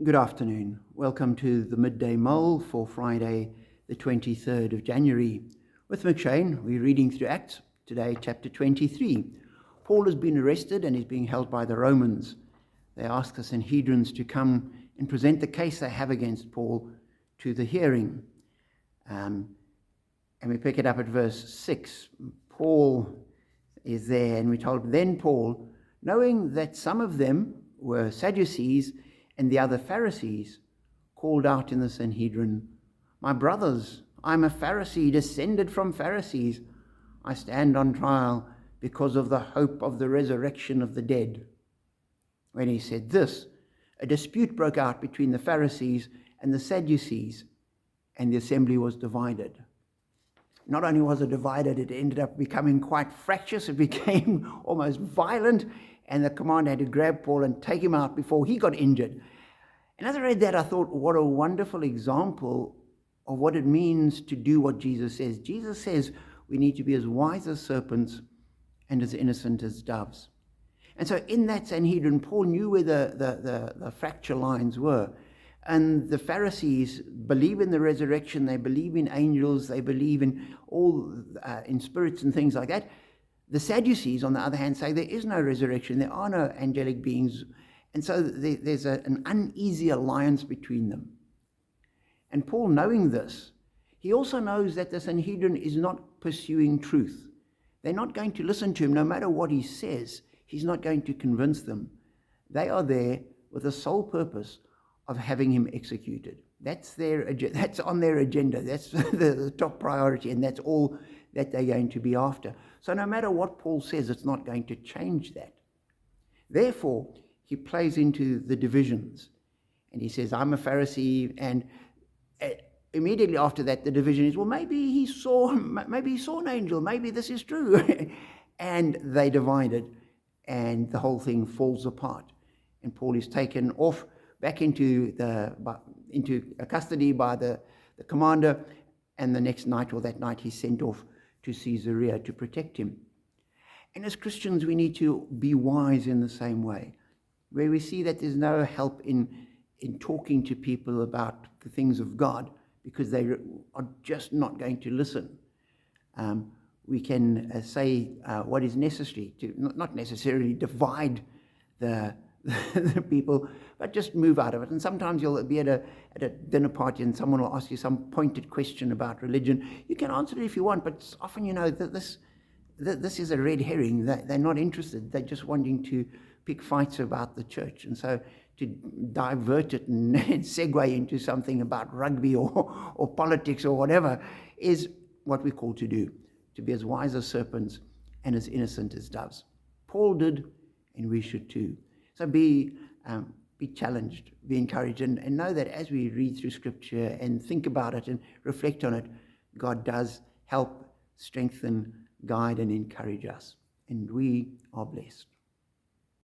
Good afternoon. Welcome to the Midday Mull for Friday, the 23rd of January. With McShane, we're reading through Acts, today chapter 23. Paul has been arrested and is being held by the Romans. They ask the Sanhedrins to come and present the case they have against Paul to the hearing. And we pick it up at verse 6. Paul is there, and we're told, "Then Paul, knowing that some of them were Sadducees and the other Pharisees, called out in the Sanhedrin, 'My brothers, I'm a Pharisee, descended from Pharisees. I stand on trial because of the hope of the resurrection of the dead.' When he said this, a dispute broke out between the Pharisees and the Sadducees, and the assembly was divided." Not only was it divided, it ended up becoming quite fractious. It became almost violent, and the commander had to grab Paul and take him out before he got injured. And as I read that, I thought, what a wonderful example of what it means to do what Jesus says. Jesus says we need to be as wise as serpents and as innocent as doves. And so in that Sanhedrin, Paul knew where the fracture lines were. And the Pharisees believe in the resurrection, they believe in angels, they believe in in spirits and things like that. The Sadducees, on the other hand, say there is no resurrection, there are no angelic beings. And so there's an uneasy alliance between them. And Paul, knowing this, he also knows that the Sanhedrin is not pursuing truth. They're not going to listen to him no matter what he says. He's not going to convince them. They are there with the sole purpose of having him executed. That's on their agenda. That's the top priority, and that's all that they're going to be after. So no matter what Paul says, it's not going to change that. Therefore, he plays into the divisions, and he says, "I'm a Pharisee," and immediately after that, the division is, well, maybe he saw an angel, maybe this is true. And they divided, and the whole thing falls apart. And Paul is taken off back into custody by the commander, and the next night or that night he's sent off to Caesarea to protect him. And as Christians, we need to be wise in the same way, where we see that there's no help in talking to people about the things of God because they are just not going to listen. We can say what is necessary to not necessarily divide the people, but just move out of it. And sometimes you'll be at a dinner party and someone will ask you some pointed question about religion. You can answer it if you want, but often that this is a red herring. They're not interested. They're just wanting to pick fights about the church. And so to divert it and segue into something about rugby or politics or whatever is what we're called to do, to be as wise as serpents and as innocent as doves. Paul did, and we should too. So be challenged, be encouraged, and know that as we read through Scripture and think about it and reflect on it, God does help, strengthen, guide, and encourage us. And we are blessed.